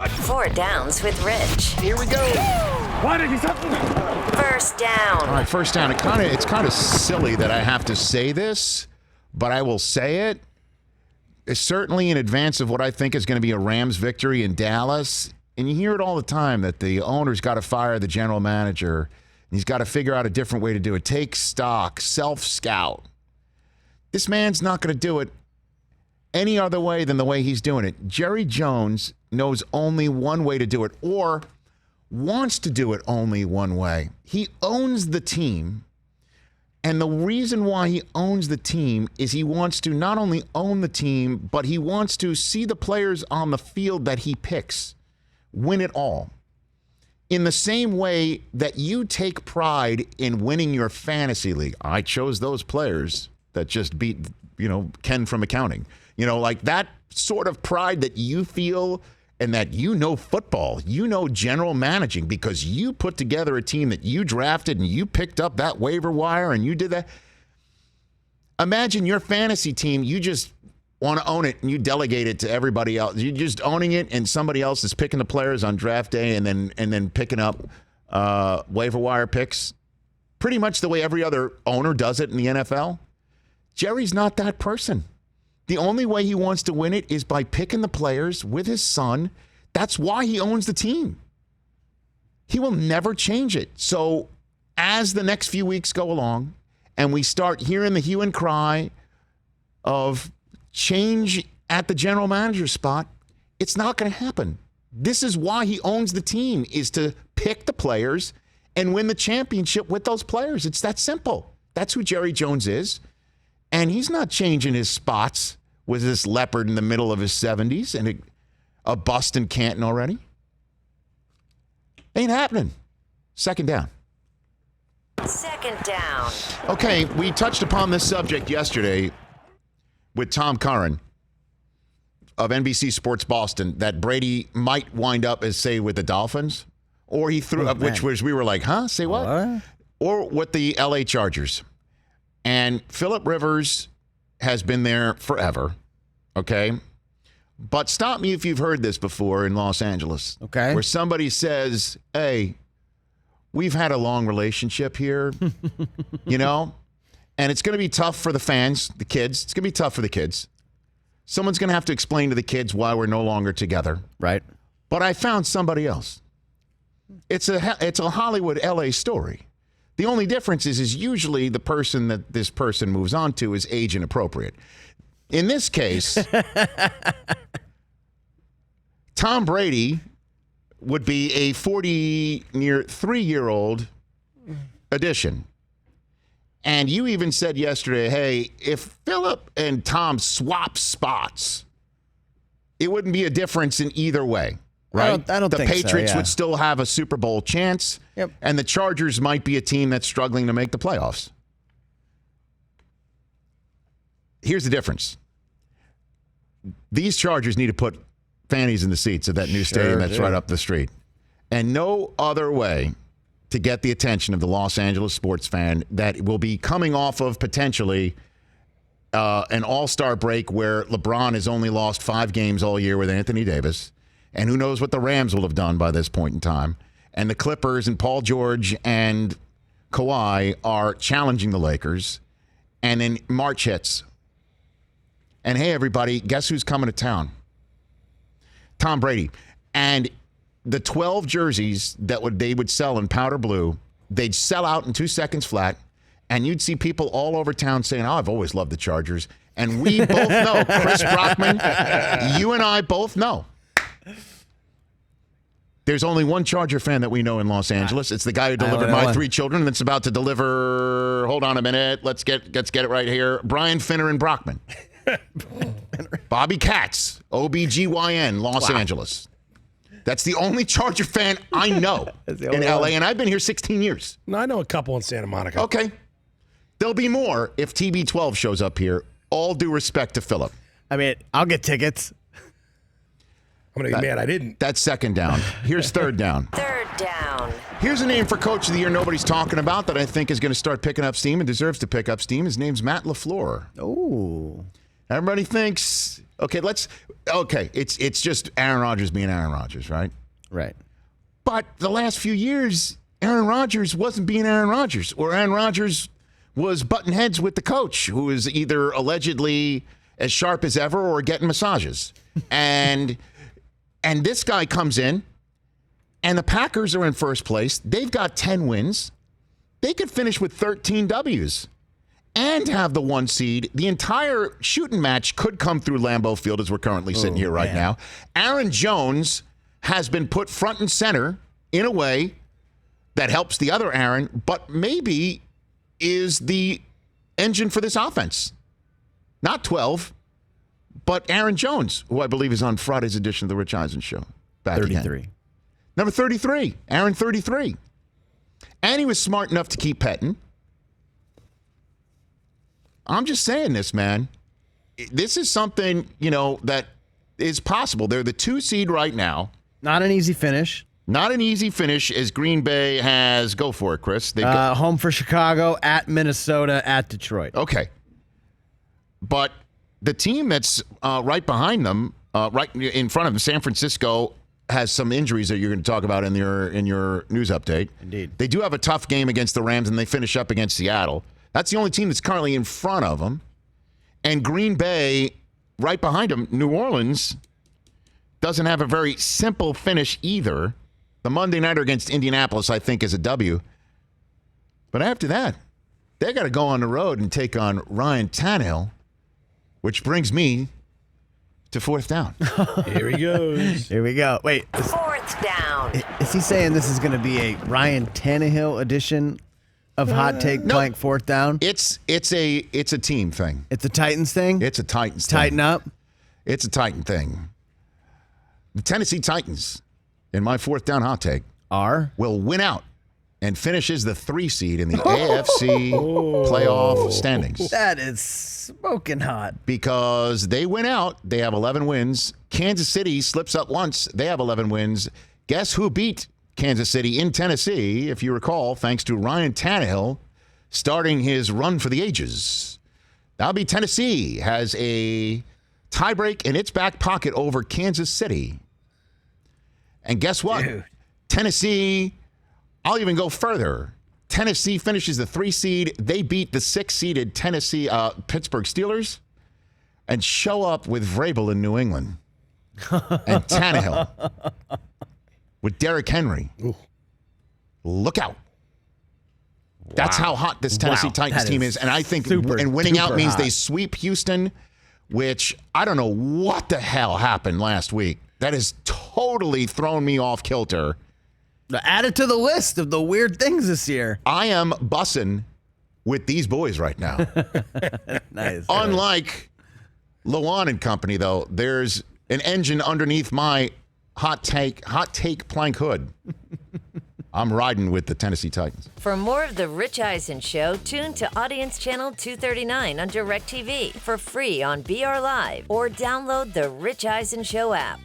Four Downs with Rich. Here we go. First down. All right, first down. It's kind of silly that I have to say this, but I will say it. It's certainly in advance of what I think is going to be a Rams victory in Dallas. And you hear it all the time that the owner's got to fire the general manager. And he's got to figure out a different way to do it. Take stock, self-scout. This man's not going to do it any other way than the way he's doing it. Jerry Jones knows only one way to do it, or wants to do it only one way. He owns the team, and the reason why he owns the team is he wants to not only own the team, but he wants to see the players on the field that he picks win it all. In the same way that you take pride in winning your fantasy league. I chose those players that just beat, Ken from accounting. Like that sort of pride that you feel and that football, general managing because you put together a team that you drafted and you picked up that waiver wire and you did that. Imagine your fantasy team, you just want to own it and you delegate it to everybody else. You're just owning it and somebody else is picking the players on draft day and then picking up waiver wire picks. Pretty much the way every other owner does it in the NFL. Jerry's not that person. The only way he wants to win it is by picking the players with his son. That's why he owns the team. He will never change it. So as the next few weeks go along and we start hearing the hue and cry of change at the general manager spot, it's not going to happen. This is why he owns the team, is to pick the players and win the championship with those players. It's that simple. That's who Jerry Jones is. And he's not changing his spots with this leopard in the middle of his 70s and a bust in Canton already. Ain't happening. Second down. Second down. Okay, we touched upon this subject yesterday with Tom Curran of NBC Sports Boston that Brady might wind up as, say, with the Dolphins, or he threw up, which was, we were like, huh? Say what? Or with the LA Chargers. And Phillip Rivers has been there forever, okay? But stop me if you've heard this before in Los Angeles. Okay. Where somebody says, hey, we've had a long relationship here, and it's going to be tough for the fans, the kids. It's going to be tough for the kids. Someone's going to have to explain to the kids why we're no longer together. Right. But I found somebody else. It's a Hollywood LA story. The only difference is usually the person that this person moves on to is age inappropriate. In this case, Tom Brady would be a 43-year-old addition. And you even said yesterday, hey, if Phillip and Tom swap spots, it wouldn't be a difference in either way. Right? I don't the think Patriots so, yeah. would still have a Super Bowl chance, Yep. And the Chargers might be a team that's struggling to make the playoffs. Here's the difference. These Chargers need to put fannies in the seats of that new stadium that's right up the street. And no other way to get the attention of the Los Angeles sports fan that will be coming off of potentially an all-star break where LeBron has only lost 5 games all year with Anthony Davis. And who knows what the Rams will have done by this point in time. And the Clippers and Paul George and Kawhi are challenging the Lakers. And then March hits. And hey, everybody, guess who's coming to town? Tom Brady. And the 12 jerseys that they would sell in powder blue, they'd sell out in 2 seconds flat. And you'd see people all over town saying, oh, I've always loved the Chargers. And we both know, Chris Brockman, you and I both know. There's only one Charger fan that we know in Los Angeles. It's the guy who delivered my 3 children that's about to deliver, hold on a minute, let's get it right here, Brian Finner and Brockman. Bobby Katz, OBGYN, Los Angeles. That's the only Charger fan I know in LA, and I've been here 16 years. No, I know a couple in Santa Monica. Okay. There'll be more if TB12 shows up here. All due respect to Phillip. I mean, I'll get tickets. I'm going to get mad I didn't. That's second down. Here's third down. Third down. Here's a name for Coach of the Year nobody's talking about that I think is going to start picking up steam and deserves to pick up steam. His name's Matt LaFleur. Oh. Everybody thinks, It's just Aaron Rodgers being Aaron Rodgers, right? Right. But the last few years, Aaron Rodgers wasn't being Aaron Rodgers, or Aaron Rodgers was butting heads with the coach, who is either allegedly as sharp as ever or getting massages. And this guy comes in, and the Packers are in first place. They've got 10 wins. They could finish with 13 W's and have the 1 seed. The entire shooting match could come through Lambeau Field as we're currently sitting here right now. Aaron Jones has been put front and center in a way that helps the other Aaron, but maybe is the engine for this offense. Not 12, but Aaron Jones, who I believe is on Friday's edition of the Rich Eisen Show. Back 33. Again. Number 33, Aaron 33. And he was smart enough to keep petting. I'm just saying this, man. This is something, that is possible. They're the 2 seed right now. Not an easy finish. Not an easy finish as Green Bay has. Go for it, Chris. They've got, home for Chicago, at Minnesota, at Detroit. Okay. But the team that's right behind them, right in front of them, San Francisco, has some injuries that you're going to talk about in your news update. Indeed. They do have a tough game against the Rams, and they finish up against Seattle. That's the only team that's currently in front of them. And Green Bay, right behind them, New Orleans, doesn't have a very simple finish either. The Monday nighter against Indianapolis, I think, is a W. But after that, they got to go on the road and take on Ryan Tannehill, which brings me to 4th down. Here he goes. Here we go. Wait. 4th down. Is he saying this is going to be a Ryan Tannehill edition of Hot Take Plank 4th down? It's a team thing. It's a Titans thing? It's a Titans thing. Tighten up? It's a Titan thing. The Tennessee Titans, in my 4th down hot take, will win out and finishes the 3 seed in the AFC playoff standings. That is smoking hot. Because they win out, they have 11 wins. Kansas City slips up once, they have 11 wins. Guess who beat Kansas City in Tennessee, if you recall, thanks to Ryan Tannehill starting his run for the ages. That'll be Tennessee has a tiebreak in its back pocket over Kansas City. And guess what? Dude. Tennessee, I'll even go further. Tennessee finishes the 3 seed. They beat the 6-seeded Pittsburgh Steelers and show up with Vrabel in New England. And Tannehill with Derrick Henry. Ooh. Look out. That's how hot this Tennessee Titans team is. And I think winning out means they sweep Houston, which I don't know what the hell happened last week. That has totally thrown me off kilter. Add it to the list of the weird things this year. I am bussing with these boys right now. Nice. Unlike Lawan and company, though, there's an engine underneath my hot take plank hood. I'm riding with the Tennessee Titans. For more of The Rich Eisen Show, tune to Audience Channel 239 on DirecTV for free on BR Live or download the Rich Eisen Show app.